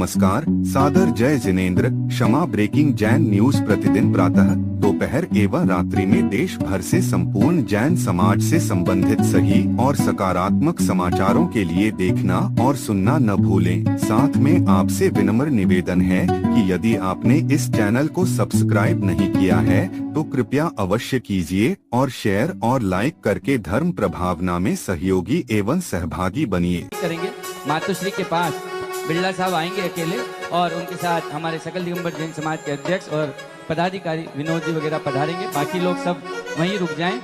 नमस्कार, सादर जय जिनेंद्र। क्षमा ब्रेकिंग जैन न्यूज प्रतिदिन प्रातः, दोपहर एवं रात्रि में देश भर से संपूर्ण जैन समाज से संबंधित सही और सकारात्मक समाचारों के लिए देखना और सुनना न भूलें। साथ में आपसे विनम्र निवेदन है कि यदि आपने इस चैनल को सब्सक्राइब नहीं किया है तो कृपया अवश्य कीजिए और शेयर और लाइक करके धर्म प्रभावना में सहयोगी एवं सहभागी बनिए। करेंगे मातोश्री के पास बिरला साहब आएंगे अकेले और उनके साथ हमारे सकल दिगंबर जैन समाज के अध्यक्ष और पदाधिकारी विनोद जी वगैरह पधारेंगे। बाकी लोग सब वहीं रुक जाएं।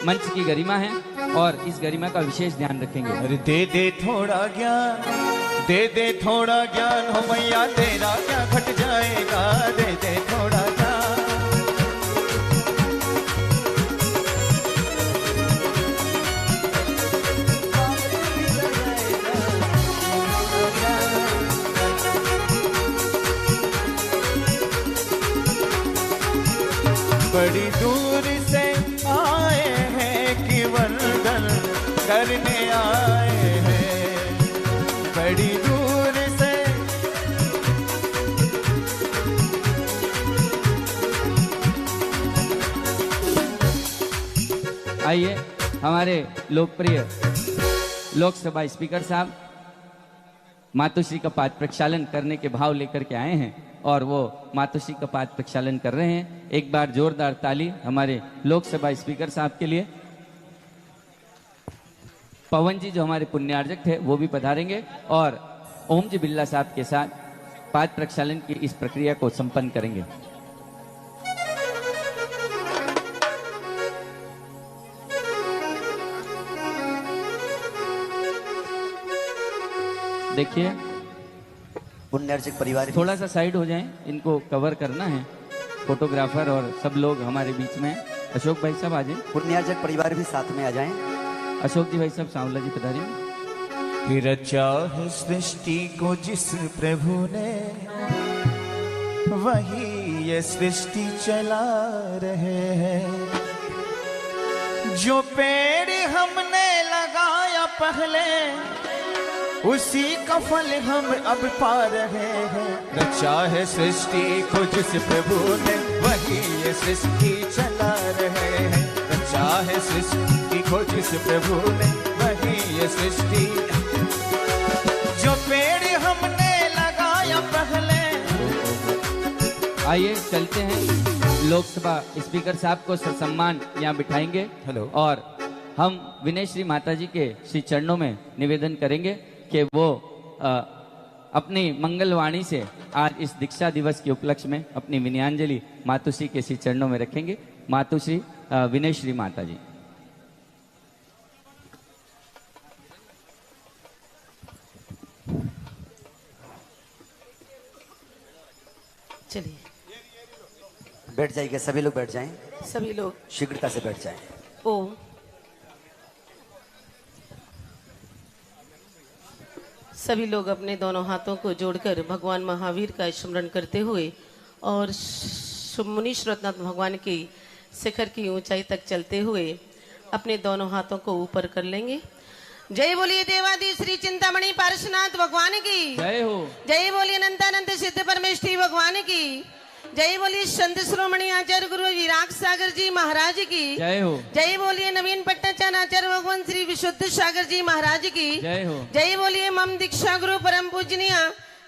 मंच की गरिमा है और इस गरिमा का विशेष ध्यान रखेंगे। अरे दे दे थोड़ा ज्ञान, दे दे थोड़ा ज्ञान, हो मैया तेरा क्या घट जाएगा। दे दे थोड़ा ज्ञान, बड़ी दूर से आए हैं कि वंदन करने आए हैं। बड़ी दूर से आइए हमारे लोकप्रिय लोकसभा स्पीकर साहब मातोश्री का पाठ प्रक्षालन करने के भाव लेकर के आए हैं और वो मातोश्री का पाठ प्रक्षालन कर रहे हैं। एक बार जोरदार ताली हमारे लोकसभा स्पीकर साहब के लिए। पवन जी जो हमारे पुण्यार्जक थे वो भी पधारेंगे और ओम जी बिरला साहब के साथ पाठ प्रक्षालन की इस प्रक्रिया को संपन्न करेंगे। देखिए पुण्यार्जक परिवार थोड़ा सा साइड हो जाएं, इनको कवर करना है। फोटोग्राफर और सब लोग हमारे बीच में। अशोक भाई साहब आ जाएं। पुण्यार्जक परिवार भी साथ में आ जाएं। अशोक जी भाई साहब सांवला जी पधारिए। कि रचा है सृष्टि को जिस प्रभु ने, वही ये सृष्टि चला रहे हैं। जो पेड़ हमने लगाया पहले, उसी का फल हम अब पा रहे हैं। रचा है सृष्टि को जिस प्रभु ने, वही ये सृष्टि चला रहे हैं। रचा है सृष्टि को जिस प्रभु ने, वही ये सृष्टि। जो पेड़ हमने लगाया पहले। आइए चलते हैं। लोकसभा स्पीकर साहब को सम्मान यहाँ बिठाएंगे। हेलो। और हम विनय श्री माता जी के श्री चरणों में निवेदन करेंगे कि वो अपनी मंगलवाणी से आज इस दीक्षा दिवस के उपलक्ष्य में अपनी विनयांजलि मातोश्री के श्री चरणों में रखेंगे। मातोश्री विनय श्री माता जी। चलिए बैठ जाइए, सभी लोग बैठ जाएं। सभी लोग शीघ्रता से बैठ जाएं। ओम। सभी लोग अपने दोनों हाथों को जोड़कर भगवान महावीर का स्मरण करते हुए और मुनि श्रोतनाथ भगवान की शिखर की ऊंचाई तक चलते हुए अपने दोनों हाथों को ऊपर कर लेंगे। जय बोलिए देवादी श्री चिंतामणि पार्श्वनाथ भगवान की जय हो। जय बोलिए अनंतानंद सिद्ध परमेष्ठी भगवान की जय बोलिए संत श्रोमणी आचार्य गुरु विराग सागर जी महाराज की जय हो। जय बोलिए नवीन पट्टाचार्य आचार्य भगवान श्री विशुद्ध सागर जी महाराज की जय हो। जय बोलिए मम दीक्षा गुरु परम पूजनीय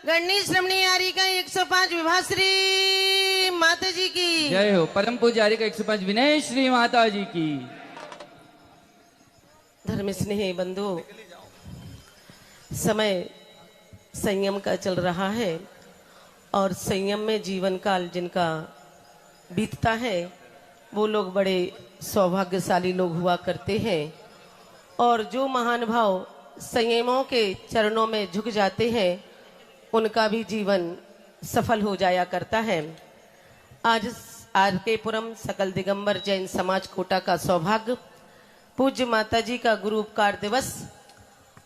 गणनी श्रमणी आरी का 105 विभाश्री माता जी की जय हो। परम पूजारी का 105 विनय श्री माता जी की। धर्म स्नेही बंधु, समय संयम का चल रहा है और संयम में जीवन काल जिनका बीतता है वो लोग बड़े सौभाग्यशाली लोग हुआ करते हैं। और जो महान भाव संयमों के चरणों में झुक जाते हैं उनका भी जीवन सफल हो जाया करता है। आज आर.के. पुरम सकल दिगंबर जैन समाज कोटा का सौभाग्य, पूज्य माता जी का गुरु उपकार दिवस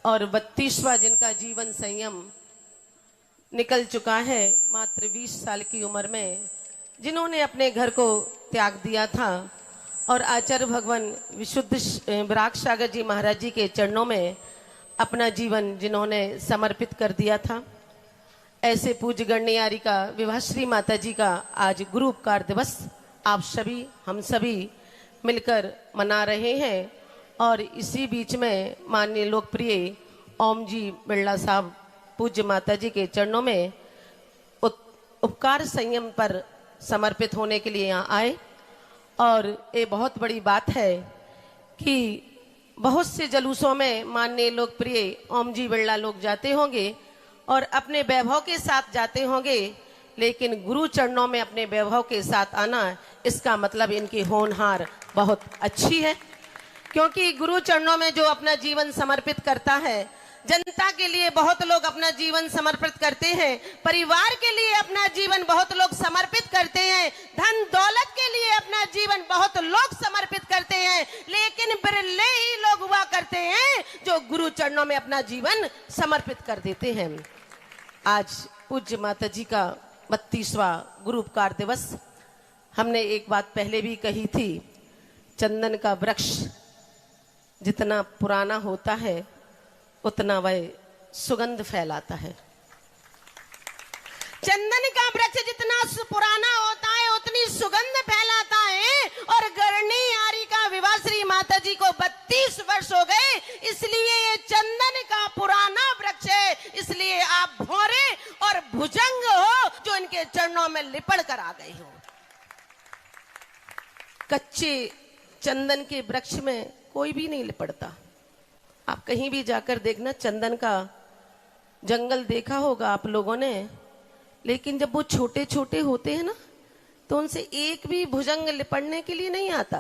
और 32वां जिनका जीवन संयम निकल चुका है। मात्र 20 साल की उम्र में जिन्होंने अपने घर को त्याग दिया था और आचार्य भगवान विशुद्ध विराग सागर जी महाराज जी के चरणों में अपना जीवन जिन्होंने समर्पित कर दिया था। ऐसे पूज्य गणनियारी का विभाश्री माता जी का आज गुरु उपकार दिवस आप सभी हम सभी मिलकर मना रहे हैं। और इसी बीच में माननीय लोकप्रिय ओम जी बिरला साहब पूज्य माता जी के चरणों में उपकार संयम पर समर्पित होने के लिए यहाँ आए। और ये बहुत बड़ी बात है कि बहुत से जलूसों में माननीय लोकप्रिय ओम जी बिरला लोग जाते होंगे और अपने वैभव के साथ जाते होंगे, लेकिन गुरु चरणों में अपने वैभव के साथ आना, इसका मतलब इनकी होनहार बहुत अच्छी है। क्योंकि गुरु चरणों में जो अपना जीवन समर्पित करता है, जनता के लिए बहुत लोग अपना जीवन समर्पित करते हैं, परिवार के लिए अपना जीवन बहुत लोग समर्पित करते हैं, धन दौलत के लिए अपना जीवन बहुत लोग समर्पित करते हैं, लेकिन बिरले ही लोग हुआ करते हैं जो गुरु चरणों में अपना जीवन समर्पित कर देते हैं। आज पूज्य माता जी का 32वां गुरु उपकार दिवस। हमने एक बात पहले भी कही थी, चंदन का वृक्ष जितना पुराना होता है उतना वह सुगंध फैलाता है। चंदन का वृक्ष जितना पुराना होता है उतनी सुगंध फैलाता है। और गणनियारी का विभाश्री माता जी को 32 वर्ष हो गए, इसलिए ये चंदन का पुराना वृक्ष है। इसलिए आप भौरे और भुजंग हो जो इनके चरणों में लिपट कर आ गए हो। कच्चे चंदन के वृक्ष में कोई भी नहीं लिपटता। आप कहीं भी जाकर देखना, चंदन का जंगल देखा होगा आप लोगों ने, लेकिन जब वो छोटे छोटे होते हैं ना तो उनसे एक भी भुजंग लिपटने के लिए नहीं आता।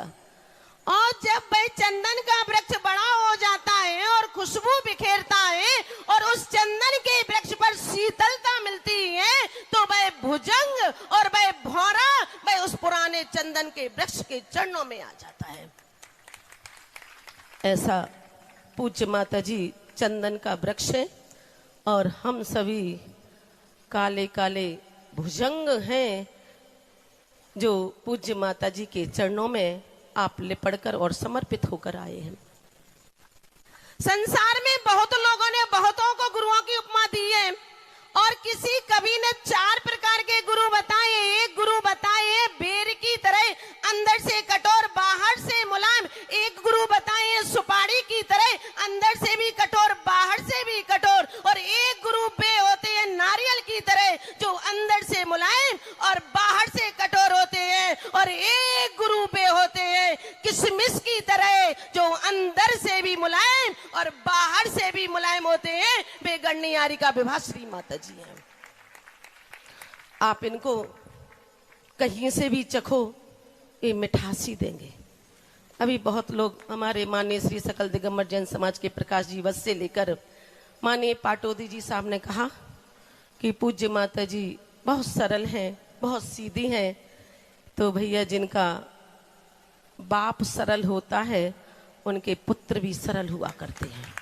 और जब वह चंदन का वृक्ष बड़ा हो जाता है और खुशबू बिखेरता है और उस चंदन के वृक्ष पर शीतलता मिलती है, तो वह भुजंग और वह भौरा वह उस पुराने चंदन के वृक्ष के चरणों में आ जाता है। ऐसा पूज्य माता जी चंदन का वृक्ष है और हम सभी काले काले भुजंग हैं जो पूज्य माता जी के चरणों में आप लिपटकर और समर्पित होकर आए हैं। संसार में बहुत लोगों ने बहुतों को गुरुओं की उपमा दी है और किसी कवि ने 4 प्रकार के गुरु बताए। एक गुरु बताए बेर की तरह अंदर से कठोर बाहर से मुलायम, एक गुरु बताए सुपारी की तरह अंदर से भी कठोर बाहर से भी कठोर, और एक गुरु बे होते हैं नारियल की तरह जो अंदर से मुलायम और बाहर से कठोर होते हैं, और एक गुरु बे होते हैं किशमिश की तरह जो अंदर से भी मुलायम और बाहर से भी मुलायम होते हैं। वे गणनियारी का विभाश्री माता जी हैं। आप इनको कहीं से भी चखो, ये मिठासी देंगे। अभी बहुत लोग हमारे माननीय श्री सकल दिगंबर जैन समाज के प्रकाश जी वत्स से लेकर माननीय पाटोदी जी साहब ने कहा कि पूज्य माता जी बहुत सरल हैं, बहुत सीधी हैं। तो भैया जिनका बाप सरल होता है उनके पुत्र भी सरल हुआ करते हैं,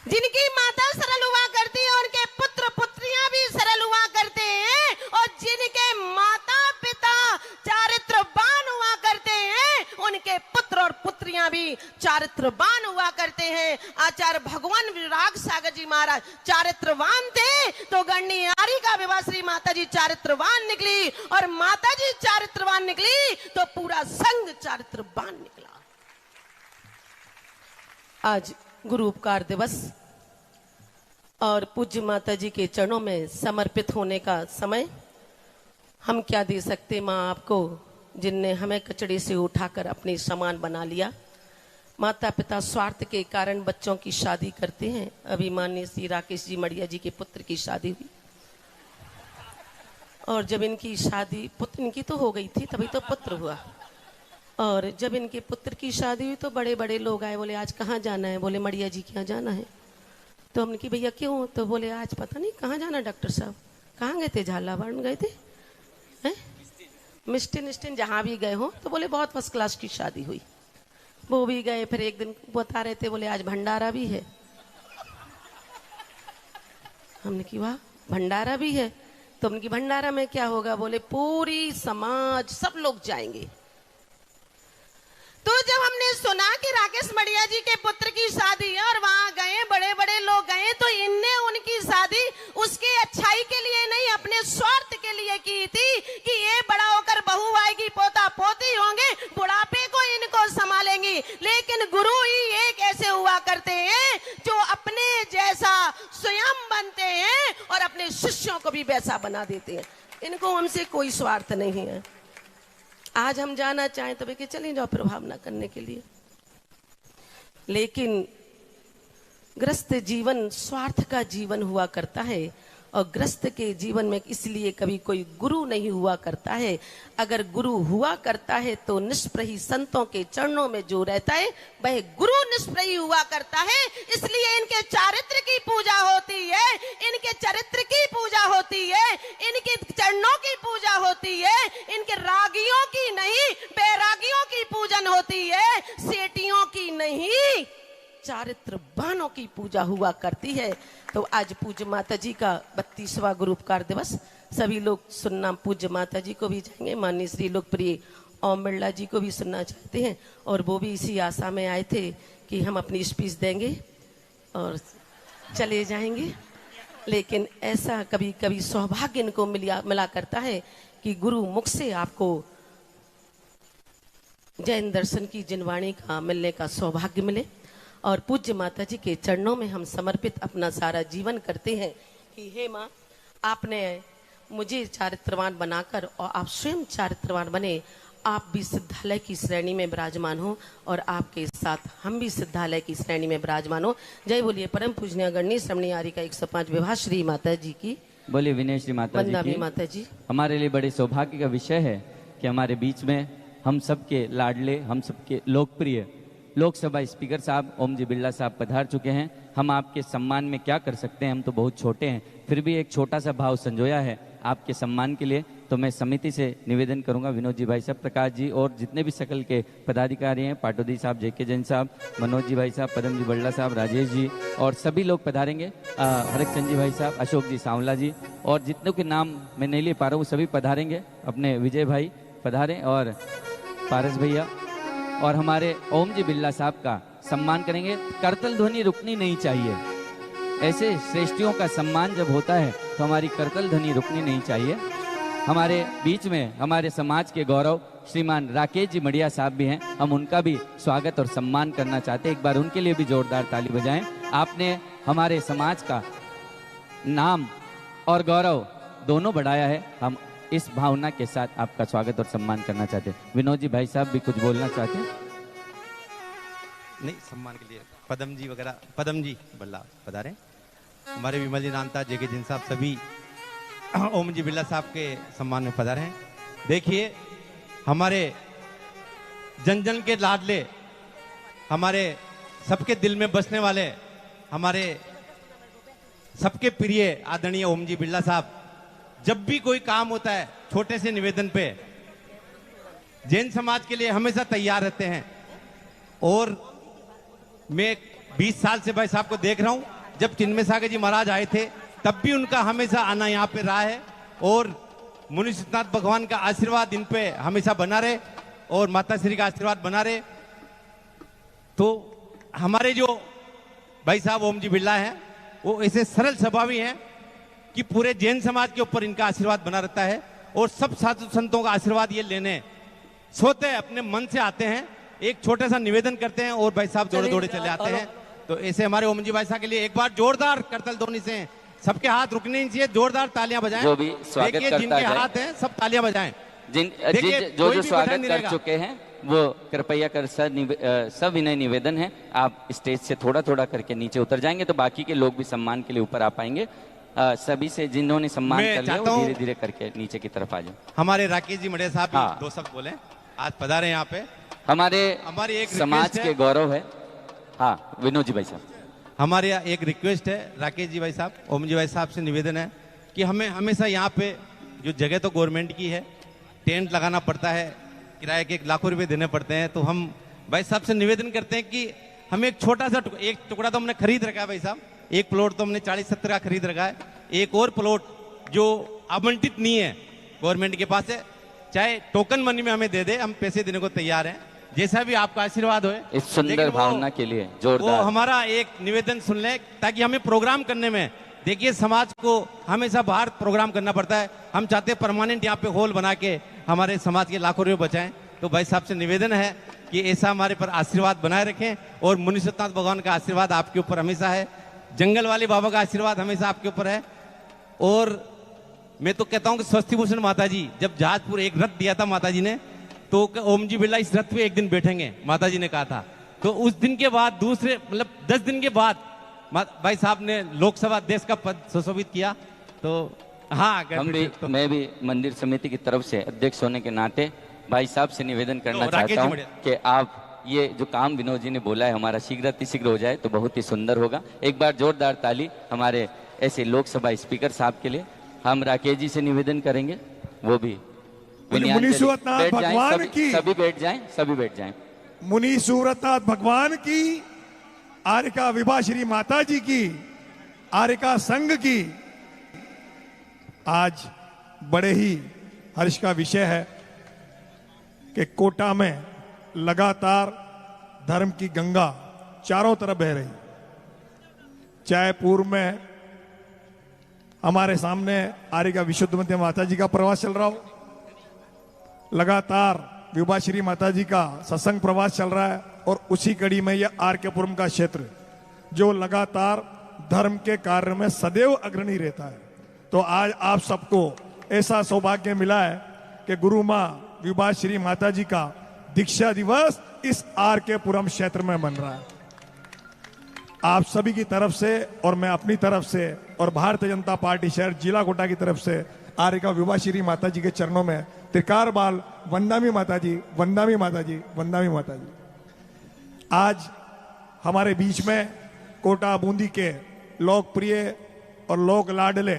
जिनकी माता सरल हुआ करती है उनके पुत्र पुत्रियां भी सरल हुआ करते हैं, और जिनके माता पिता चारित्रवान हुआ करते हैं उनके पुत्र और पुत्रियां भी चारित्रवान हुआ करते हैं। आचार्य भगवान विराग सागर जी महाराज चारित्रवान थे, तो गणनियारी का विभाश्री माता जी चारित्रवान निकली, और माता जी चारित्रवान निकली तो पूरा संघ चारित्रवान निकला। आज गुरु उपकार दिवस और पूज्य माता जी के चरणों में समर्पित होने का समय। हम क्या दे सकते माँ आपको, जिनने हमें कचड़े से उठाकर अपने समान बना लिया। माता पिता स्वार्थ के कारण बच्चों की शादी करते हैं। अभी माननीय श्री राकेश जी मड़िया जी के पुत्र की शादी हुई, और जब इनकी शादी, पुत्र इनकी तो हो गई थी तभी तो पुत्र हुआ, और जब इनके पुत्र की शादी हुई तो बड़े बड़े लोग आए, बोले आज कहाँ जाना है? बोले मड़िया जी के यहाँ जाना है। तो हमने की भैया क्यों? तो बोले आज पता नहीं कहाँ जाना डॉक्टर साहब। कहाँ गए थे? झालावाड़ गए थे, हैं मिस्टिन जहाँ भी गए हो। तो बोले बहुत फर्स्ट क्लास की शादी हुई, वो भी गए। फिर एक दिन बता रहे थे, बोले आज भंडारा भी है। हमने की वाह भंडारा भी है। तो हमने की भंडारा में क्या होगा? बोले पूरी समाज सब लोग जाएंगे। तो जब हमने सुना कि राकेश मड़िया जी के पुत्र की शादी है और वहां गए, बड़े बड़े लोग गए, तो इनने उनकी शादी उसके लेकिन गुरु ही एक ऐसे हुआ करते हैं जो अपने जैसा स्वयं बनते हैं और अपने शिष्यों को भी वैसा बना देते हैं। इनको हमसे कोई स्वार्थ नहीं है। आज हम जाना चाहें तो कि चले जाओ प्रभाव ना करने के लिए, लेकिन ग्रस्त जीवन स्वार्थ का जीवन हुआ करता है और ग्रस्त के जीवन में इसलिए कभी कोई गुरु नहीं हुआ करता है। अगर गुरु हुआ करता है तो निष्प्रही संतों के चरणों में जो रहता है वह गुरु निष्प्रही हुआ करता है। इसलिए इनके चारित्र की पूजा होती है, इनके चरित्र की पूजा होती है, इनके चरणों की पूजा होती है। इनके रागियों की नहीं, बैरागियों की पूजन होती है, सेठियों की नहीं, चारित्रवानों की पूजा हुआ करती है। तो आज पूज्य माता जी का 32वां गुरु उपकार दिवस, सभी लोग सुनना पूज्य माता जी को भी जाएंगे, माननीय श्री लोकप्रिय ओम बिरला जी को भी सुनना चाहते हैं और वो भी इसी आशा में आए थे कि हम अपनी स्पीच देंगे और चले जाएंगे। लेकिन ऐसा कभी कभी सौभाग्य इनको मिला करता है कि गुरु मुख से आपको जैन दर्शन की जिनवाणी का मिलने का सौभाग्य मिले और पूज्य माता जी के चरणों में हम समर्पित अपना सारा जीवन करते हैं कि हे माँ, आपने मुझे चारित्रवान बनाकर और आप स्वयं चारित्रवान बने, आप भी सिद्धालय की श्रेणी में विराजमान हो और आपके साथ हम भी सिद्धालय की श्रेणी में विराजमान हो। जय बोलिए परम पूजनीय गणनीय श्रमणी आर्य का 105 विवाह श्री माता जी की। बोलिए विनय श्री माता जी की। माता जी, हमारे लिए बड़े सौभाग्य का विषय है कि हमारे बीच में हम सबके लाडले, हम सबके लोकप्रिय लोकसभा स्पीकर साहब ओम जी बिरला साहब पधार चुके हैं। हम आपके सम्मान में क्या कर सकते हैं, हम तो बहुत छोटे हैं, फिर भी एक छोटा सा भाव संजोया है आपके सम्मान के लिए। तो मैं समिति से निवेदन करूंगा, विनोद जी भाई साहब, प्रकाश जी और जितने भी सकल के पदाधिकारी हैं, पाटोदी साहब, जेके जैन साहब, मनोज जी भाई साहब, पदम जी बल्ला साहब, राजेश जी और सभी लोग पधारेंगे, हरकचंद जी भाई साहब, अशोक जी सांवला जी और जितनों के नाम मैं नहीं ले पा रहा हूँ सभी पधारेंगे। अपने विजय भाई पधारें और पारस भैया और हमारे ओम जी बिरला साहब का सम्मान करेंगे। करतल ध्वनि रुकनी नहीं चाहिए। ऐसे श्रेष्ठियों का सम्मान जब होता है तो हमारी करतल ध्वनि रुकनी नहीं चाहिए। हमारे बीच में हमारे समाज के गौरव श्रीमान राकेश जी मड़िया साहब भी हैं, हम उनका भी स्वागत और सम्मान करना चाहते हैं। एक बार उनके लिए भी जोरदार ताली बजाएं। आपने हमारे समाज का नाम और गौरव दोनों बढ़ाया है। हम इस भावना के साथ आपका स्वागत और सम्मान करना चाहते हैं। विनोद जी भाई साहब भी कुछ बोलना चाहते हैं? नहीं, सम्मान के लिए पदम जी वगैरह, पदम जी बल्ला पधारे, हमारे विमल जी नानता, जेके जिन साहब, सभी ओम जी बिरला साहब के सम्मान में पधारे हैं। देखिए, हमारे जन जन के लाडले, हमारे सबके दिल में बसने वाले, हमारे सबके प्रिय आदरणीय ओम जी बिरला साहब, जब भी कोई काम होता है छोटे से निवेदन पे जैन समाज के लिए हमेशा तैयार रहते हैं। और मैं 20 साल से भाई साहब को देख रहा हूं, जब चिन्मय सागर जी महाराज आए थे तब भी उनका हमेशा आना यहाँ पे रहा है और मुनि सिद्धनाथ भगवान का आशीर्वाद इन पे हमेशा बना रहे और माता श्री का आशीर्वाद बना रहे। तो हमारे जो भाई साहब ओम जी बिरला हैं वो ऐसे सरल स्वभावी हैं कि पूरे जैन समाज के ऊपर इनका आशीर्वाद बना रहता है और सब साधु संतों का आशीर्वाद ये लेने सोते अपने मन से आते हैं, एक छोटा सा निवेदन करते हैं और भाई साहब दौड़े दौड़े चले आते हैं। तो ऐसे हमारे ओम जी भाई साहब के लिए एक बार जोरदार करतल ध्वनि से सबके हाथ रुकने नहीं चाहिए, जोरदार तालियां बजाएं। जो भी स्वागत करता है, जिनके हाथ हैं सब तालियां बजाएं। जो स्वागत कर चुके हैं वो कृपया कर सविनय निवेदन है, आप स्टेज से थोड़ा थोड़ा करके नीचे उतर जाएंगे तो बाकी के लोग भी सम्मान के लिए ऊपर आ पाएंगे। सभी से जिन्होंने सम्मान कर लिया वो धीरे धीरे करके नीचे की तरफ आ जाए। हमारे राकेश जी मड़िया साहब भी दो शब्द बोले, आज पधारे यहाँ पे। हमारे एक समाज के गौरव है। हाँ विनोद जी भाई साहब, हमारे यहाँ एक रिक्वेस्ट है राकेश जी भाई साहब, ओम जी भाई साहब से निवेदन है कि हमें हमेशा यहाँ पे जो जगह तो गवर्नमेंट की है, टेंट लगाना पड़ता है, किराए के 1 लाख रुपए देने पड़ते हैं। तो हम भाई साहब से निवेदन करते हैं कि हमें एक छोटा सा एक टुकड़ा तो हमने खरीद रखा है भाई साहब, एक प्लॉट तो हमने 40-70 का खरीद रखा है, एक और प्लॉट जो आवंटित नहीं है गवर्नमेंट के पास है, चाहे टोकन मनी में हमें दे दे, हम पैसे देने को तैयार हैं, जैसा भी आपका आशीर्वाद हो। इस सुंदर भावना के लिए जोरदार वो हमारा एक निवेदन सुन ले ताकि हमें प्रोग्राम करने में, देखिए समाज को हमेशा बाहर प्रोग्राम करना पड़ता है, हम चाहते हैं परमानेंट यहाँ पे हॉल बना के हमारे समाज के लाखों रुपए बचाएं। तो भाई साहब से निवेदन है कि ऐसा हमारे पर आशीर्वाद बनाए रखें और मुनि सत्यनाथ भगवान का आशीर्वाद आपके ऊपर हमेशा है, जंगल वाले बाबा का आशीर्वाद हमेशा आपके ऊपर है। और मैं तो कहता हूं कि स्वस्ति भूषण माता जी जब जहाजपुर एक रथ दिया था माता जी ने, तो ओम जी बिरला इस रथ पे एक दिन बैठेंगे, माता जी ने कहा था। तो उस दिन के बाद दूसरे मतलब 10 दिन के बाद भाई साहब ने लोकसभा अध्यक्ष का पद सुशोभित किया। तो हाँ, मैं भी मंदिर समिति की तरफ से अध्यक्ष होने के नाते भाई साहब से निवेदन करना चाहता हूँ कि आप ये जो काम विनोद जी ने बोला है हमारा शीघ्र हो जाए तो बहुत ही सुंदर होगा। एक बार जोरदार ताली हमारे ऐसे लोकसभा स्पीकर साहब के लिए। हम राकेश जी से निवेदन करेंगे, वो भी मुनि सूरतनाथ भगवान की, सभी बैठ जाएं। मुनि सूरतनाथ भगवान की, आर्यका विभा श्री माता जी की, आर्यका संघ की आज बड़े ही हर्ष का विषय है कि कोटा में लगातार धर्म की गंगा चारों तरफ बह रही। चाहे पूर्व में हमारे सामने आर्यका विशुद्धमती माता जी का प्रवास चल रहा हो, लगातार विभाश्री माता जी का सत्संग प्रवास चल रहा है, और उसी कड़ी में यह आर्यपुरम का क्षेत्र जो लगातार धर्म के कार्य में सदैव अग्रणी रहता है। तो आज आप सबको ऐसा सौभाग्य मिला है कि गुरु मां विभाश्री माता जी का दीक्षा दिवस इस आर्यपुरम क्षेत्र में बन रहा है। आप सभी की तरफ से और मैं अपनी तरफ से और भारतीय जनता पार्टी शहर जिला कोटा की तरफ से आर्यका विभाश्री माता जी के चरणों में त्रिकार बाल वंदामी माता जी, वंदामी माता जी, वंदामी माता जी। आज हमारे बीच में कोटा बूंदी के लोकप्रिय और लोक लाडले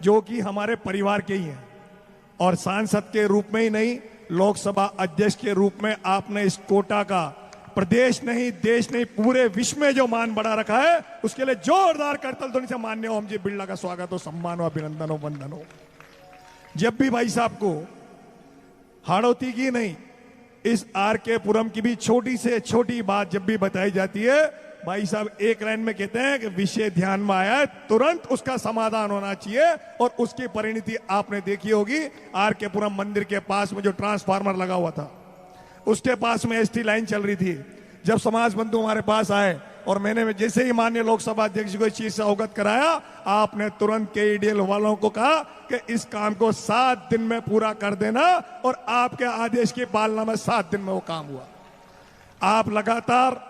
जो कि हमारे परिवार के ही हैं, और सांसद के रूप में ही नहीं, लोकसभा अध्यक्ष के रूप में आपने इस कोटा का प्रदेश नहीं, देश नहीं, पूरे विश्व में जो मान बढ़ा रखा है, उसके लिए जोरदार करतल ध्वनि से माननीय ओम जी बिरला का स्वागत हो, सम्मान हो, अभिनंदन हो, वंदन हो। जब भी भाई साहब को हाड़ौती की नहीं, इस आर्यपुरम की भी छोटी से छोटी बात जब भी बताई जाती है, भाई साहब एक लाइन में कहते हैं कि विषय ध्यान में आया है, तुरंत उसका समाधान होना चाहिए। और उसकी परिणति आपने देखी होगी। आर्यपुरम मंदिर के पास में जो ट्रांसफार्मर लगा हुआ था, उसके पास में एसटी लाइन चल रही थी। जब समाज बंधु हमारे पास आए और मैंने जैसे ही माननीय लोकसभा अध्यक्ष को इस चीज से अवगत कराया, आपने तुरंत केईडीएल वालों को कहा कि इस काम को 7 दिन में पूरा कर देना, और आपके आदेश की पालना में 7 दिन में वो काम हुआ। आप लगातार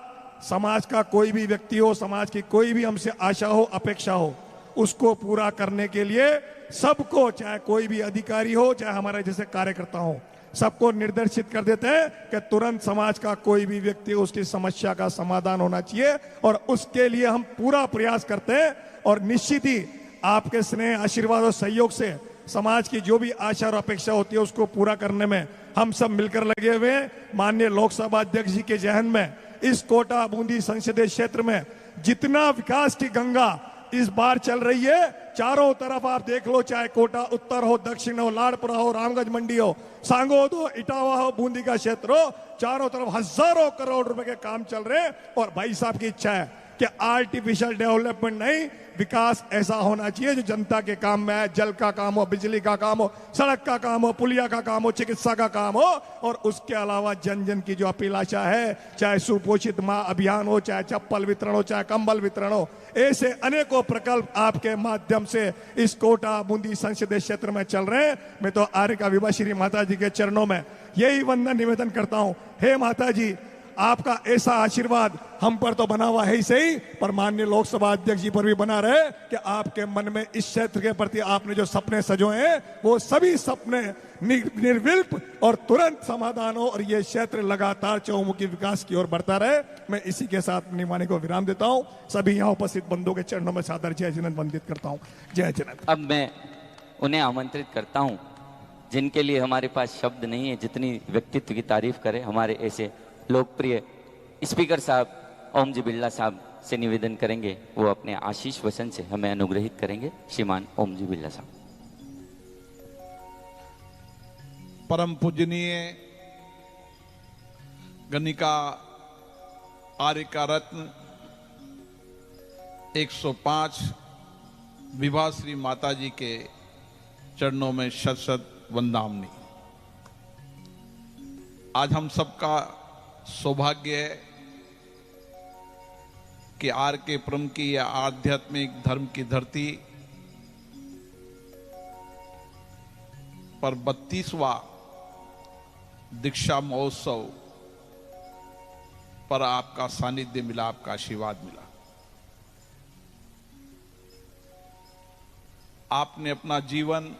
समाज का कोई भी व्यक्ति हो, समाज की कोई भी हमसे आशा हो, अपेक्षा हो, उसको पूरा करने के लिए सबको, चाहे कोई भी अधिकारी हो, चाहे हमारे जैसे कार्यकर्ता हो, सबको निर्देशित कर देते हैं कि तुरंत समाज का कोई भी व्यक्ति उसकी समस्या का समाधान होना चाहिए, और उसके लिए हम पूरा प्रयास करते हैं। और निश्चित ही आपके स्नेह, आशीर्वाद और सहयोग से समाज की जो भी आशा और अपेक्षा होती है उसको पूरा करने में हम सब मिलकर लगे हुए हैं। माननीय लोकसभा अध्यक्ष जी के जहन में इस कोटा बूंदी संसदीय क्षेत्र में जितना विकास की गंगा इस बार चल रही है, चारों तरफ आप देख लो, चाहे कोटा उत्तर हो, दक्षिण हो, लाड़पुरा हो, रामगंज मंडी हो, सांगोद हो, इटावा हो, बूंदी का क्षेत्र हो, चारों तरफ हजारों करोड़ रुपए के काम चल रहे हैं। और भाई साहब की इच्छा है कि आर्टिफिशियल डेवलपमेंट नहीं, विकास ऐसा होना चाहिए जो जनता के काम में है। जल का काम हो, बिजली का काम हो, सड़क का काम हो, पुलिया का काम हो, चिकित्सा का काम हो, और उसके अलावा जन जन की जो अभिलाषा है, चाहे सुपोषित माँ अभियान हो, चाहे चप्पल वितरण हो, चाहे कंबल वितरण हो, ऐसे अनेकों प्रकल्प आपके माध्यम से इस कोटा बूंदी संसदीय क्षेत्र में चल रहे हैं। मैं तो आर्यका विभाश्री माता जी के चरणों में यही वंदन निवेदन करता हूँ, हे माता जी, आपका ऐसा आशीर्वाद हम पर तो बना हुआ है ही सही, पर माननीय लोकसभा अध्यक्ष जी पर भी बना रहे कि आपके मन में इस क्षेत्र के प्रति आपने जो सपने सजोए हैं, वो सभी सपने निर्विकल्प और तुरंत समाधान हो, और ये क्षेत्र लगातार चहुमुखी विकास की ओर बढ़ता रहे। मैं इसी के साथ अपनी वाणी को विराम देता हूँ। सभी यहाँ उपस्थित बंधुओं के चरणों में सादर जय जिनेंद्र वंदित करता हूँ। जय जिनेंद्र। अब मैं उन्हें आमंत्रित करता हूँ जिनके लिए हमारे पास शब्द नहीं है, जितनी व्यक्तित्व की तारीफ करे, हमारे ऐसे लोकप्रिय स्पीकर साहब ओम जी बिरला साहब से निवेदन करेंगे, वो अपने आशीष वचन से हमें अनुग्रहित करेंगे। श्रीमान ओम जी बिरला साहब। परम पूजनीय गणिका आर्यका रत्न 105 विभाश्री माता जी के चरणों में शत शत वंदामनी। आज हम सबका सौभाग्य है कि आर के पुरम की या आध्यात्मिक धर्म की धरती पर 32वां दीक्षा महोत्सव पर आपका सानिध्य मिला, आपका आशीर्वाद मिला। आपने अपना जीवन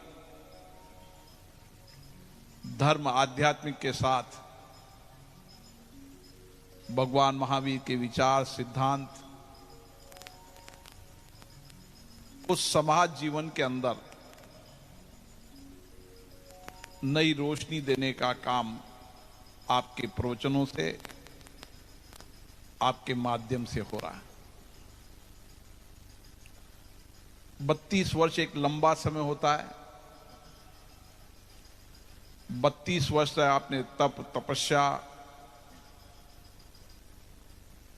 धर्म आध्यात्मिक के साथ भगवान महावीर के विचार सिद्धांत उस समाज जीवन के अंदर नई रोशनी देने का काम आपके प्रवचनों से, आपके माध्यम से हो रहा है। 32 वर्ष एक लंबा समय होता है। 32 वर्ष से आपने तपस्या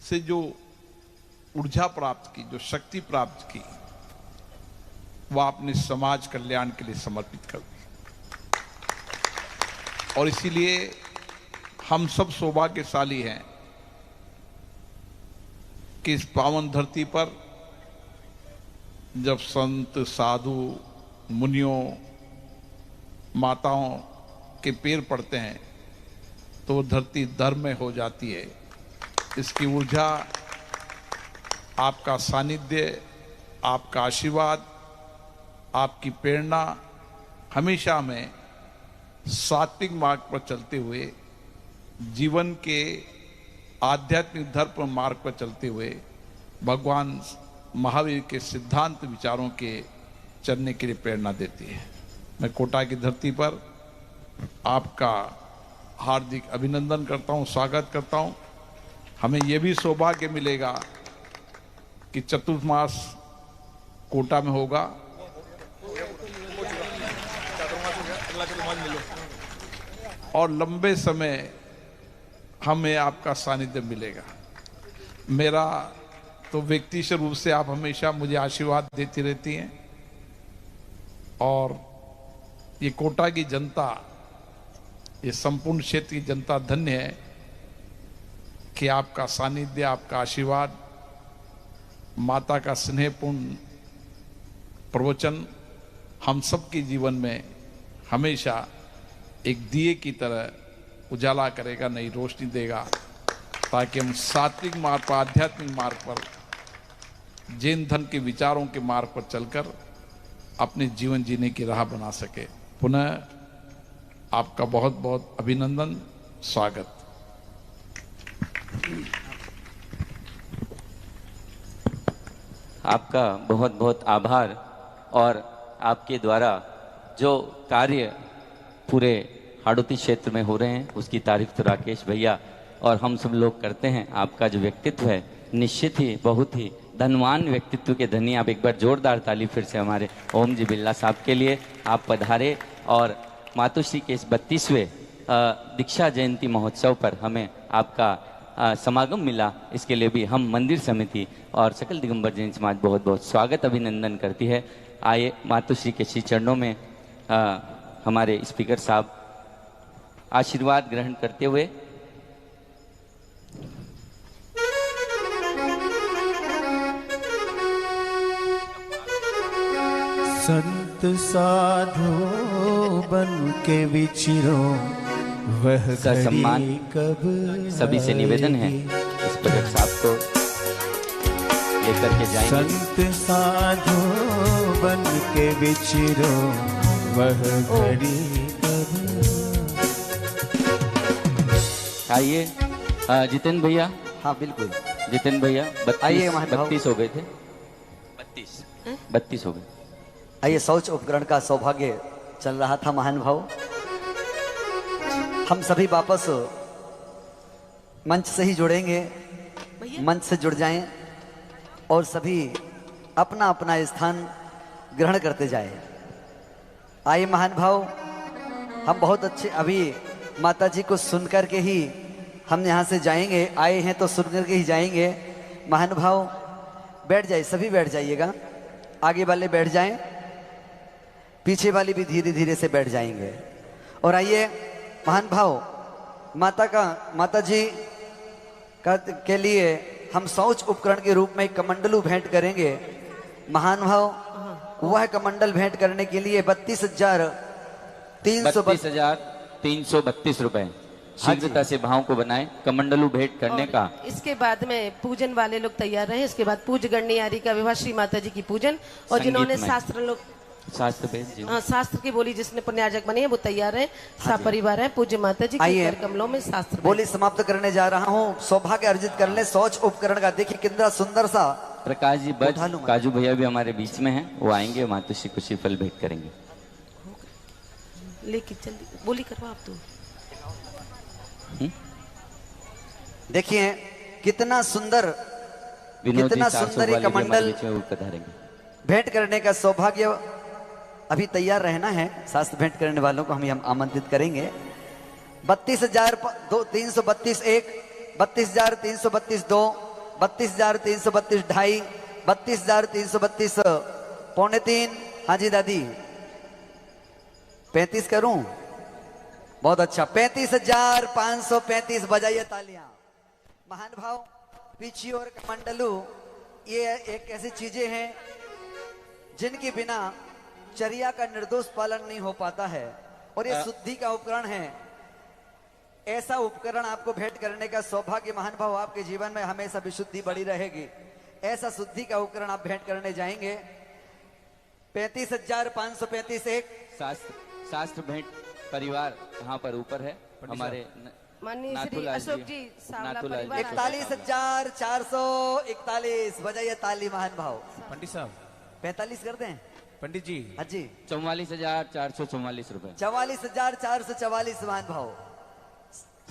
से जो ऊर्जा प्राप्त की, जो शक्ति प्राप्त की, वह आपने समाज कल्याण के लिए समर्पित कर दी। और इसीलिए हम सब सौभाग्यशाली हैं कि इस पावन धरती पर जब संत साधु मुनियों माताओं के पैर पड़ते हैं तो वो धरती धर्ममय हो जाती है। इसकी ऊर्जा, आपका सानिध्य, आपका आशीर्वाद, आपकी प्रेरणा हमेशा हमें सात्विक मार्ग पर चलते हुए, जीवन के आध्यात्मिक धर्म मार्ग पर चलते हुए भगवान महावीर के सिद्धांत विचारों के चलने के लिए प्रेरणा देती है। मैं कोटा की धरती पर आपका हार्दिक अभिनंदन करता हूं, स्वागत करता हूं। हमें यह भी सौभाग्य मिलेगा कि चतुर्मास कोटा में होगा और लंबे समय हमें आपका सानिध्य मिलेगा। मेरा तो व्यक्तिगत रूप से आप हमेशा मुझे आशीर्वाद देती रहती हैं और ये कोटा की जनता, ये संपूर्ण क्षेत्र की जनता धन्य है कि आपका सानिध्य, आपका आशीर्वाद, माता का स्नेहपूर्ण प्रवचन हम सबके जीवन में हमेशा एक दिए की तरह उजाला करेगा, नई रोशनी देगा, ताकि हम सात्विक मार्ग पर, आध्यात्मिक मार्ग पर, जैन धर्म के विचारों के मार्ग पर चलकर अपने जीवन जीने की राह बना सके। पुनः आपका बहुत बहुत अभिनंदन, स्वागत। आपका बहुत बहुत आभार। और आपके द्वारा जो कार्य पूरे हाड़ौती क्षेत्र में हो रहे हैं उसकी तारीफ तो राकेश भैया और हम सब लोग करते हैं। आपका जो व्यक्तित्व है निश्चित ही बहुत ही धनवान व्यक्तित्व के धनी। आप एक बार जोरदार ताली फिर से हमारे ओम जी बिरला साहब के लिए। आप पधारे और मातोश्री के इस 32वें दीक्षा जयंती महोत्सव पर हमें आपका समागम मिला, इसके लिए भी हम मंदिर समिति और सकल दिगंबर जैन समाज बहुत बहुत स्वागत अभिनंदन करती है। आइए मातोश्री के श्री चरणों में हमारे स्पीकर साहब आशीर्वाद ग्रहण करते हुए। संत साधु बन के विचरो वह सम्मान कब सभी से निवेदन है स्पीकर साहब को लेकर के जाएंगे। संत साधु बन के विचरो वह घड़ी कब। आइए जितेंद्र भैया। हाँ बिल्कुल जितेंद्र भैया आइए 32 हो गए थे। 32 हो गए। आइए, शौच उपकरण का सौभाग्य चल रहा था महान भाव। हम सभी वापस मंच से ही जुड़ेंगे, मंच से जुड़ जाएं और सभी अपना अपना स्थान ग्रहण करते जाएं। आइए महान भाव, हम बहुत अच्छे अभी माता जी को सुनकर के ही हम यहाँ से जाएंगे। आए हैं तो सुनकर के ही जाएंगे। महान भाव बैठ जाइए, सभी बैठ जाइएगा। आगे वाले बैठ जाएं, पीछे वाले भी धीरे धीरे से बैठ जाएंगे। और आइए महान भाव, माता जी के लिए हम शौच उपकरण के रूप में एक कमंडलू भेंट करेंगे। महान भाव वह कमंडल भेंट करने के लिए 32,332 रुपए शीघ्रता से भाव को बनाए कमंडलू भेंट करने और का। इसके बाद में पूजन वाले लोग तैयार रहे। इसके बाद पूज गणनियारी का विवाह श्री माता जी की पूजन, और जिन्होंने संगीतमय। शास्त्र लोग शास्त्र पे जी। हाँ शास्त्र की बोली जिसने पुण्याजक बनी है वो तैयार है। परिवार है पूज्य माता जी के आइए। कर कमलों में शास्त्र बोली समाप्त करने जा रहा हूँ। सौभाग्य अर्जित कर ले शौच उपकरण का। देखिए कितना सुंदर सा। प्रकाश जी बज उठा लूं मैं। काजू भैया भी हमारे बीच में हैं, वो आएंगे मातुश्री को श्रीफल भेंट करेंगे। लेके जल्दी बोली करवा आप तो। देखिए कितना सुंदर, विनोद कितना जी 400 सुंदर ये वाले भी हमारे कमंडल बीच में वो पधारेंगे। भेंट करने का सौभाग्य। अभी तैयार रहना है। शास्त्र भेंट करने वालों को हम आमंत्रित करेंगे। 32,332 1, 32,332 2, 32,332 ढाई, 32,332 पौने 3। हाँ जी दादी 35 करूं? बहुत अच्छा। 35,535 बजाइए तालियां। महान भाव पीछी और कमंडलू ये एक ऐसी चीजें हैं जिनके बिना चर्या का निर्दोष पालन नहीं हो पाता है, और ये शुद्धि का उपकरण है। ऐसा उपकरण आपको भेंट करने का सौभाग्य महान भाव। आपके जीवन में हमेशा विशुद्धि बड़ी रहेगी। ऐसा शुद्धि का उपकरण आप भेंट करने जाएंगे। 35,535 1। शास्त्र भेंट परिवार यहाँ पर ऊपर है हमारे माननीय श्री नाथूलाल अशोक जी सावला नाथूलाल परिवार। जी। 41,441 बजाइए ताली महान भाव। पंडित साहब 45 कर दें? पंडित जी हाँ जी 44,444 रुपए 44,444 महान भाव।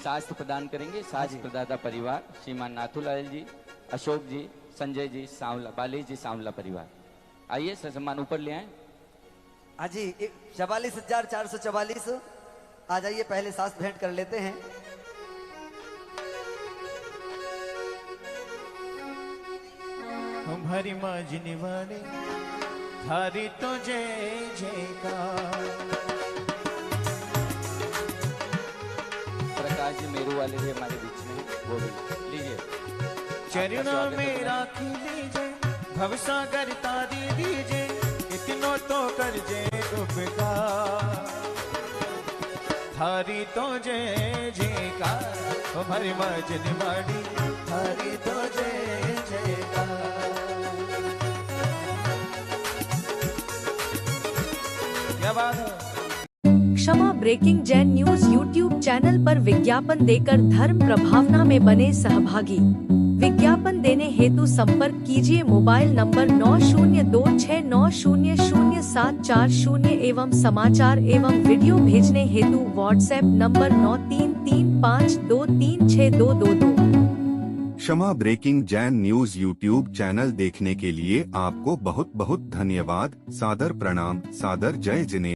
शास्त्र प्रदान करेंगे। शास्त्र प्रदाता परिवार श्रीमान नाथूलाल जी, अशोक जी, संजय जी सांवला, बाली जी सांवला परिवार। आइए सम्मान ऊपर ले आए। हाँ जी 44,444। आ जाइए पहले शास्त्र भेंट कर लेते हैं। हमारी माजनी वाले थारी तो जय जयकार। प्रकाश जी मेरू वाले भी हमारे बीच में हैं, वो भी लीजिए। चरणों में राखी लीजिए, भवसागर तारी दीजिए, इतनो तो कर जे उपकार। थारी तो जय जयकार, हमारी माजनी वाली थारी तो जय जयकार। क्या बात है। Kshama breaking Jain news YouTube channel पर विज्ञापन देकर धर्म प्रभावना में बने सहभागी। विज्ञापन देने हेतु संपर्क कीजिए मोबाइल नंबर 9026900740 एवं समाचार एवं वीडियो भेजने हेतु WhatsApp number 9335236222। Kshama breaking Jain news YouTube channel देखने के लिए आपको बहुत बहुत धन्यवाद। सादर प्रणाम, सादर जय जिनेंद्र।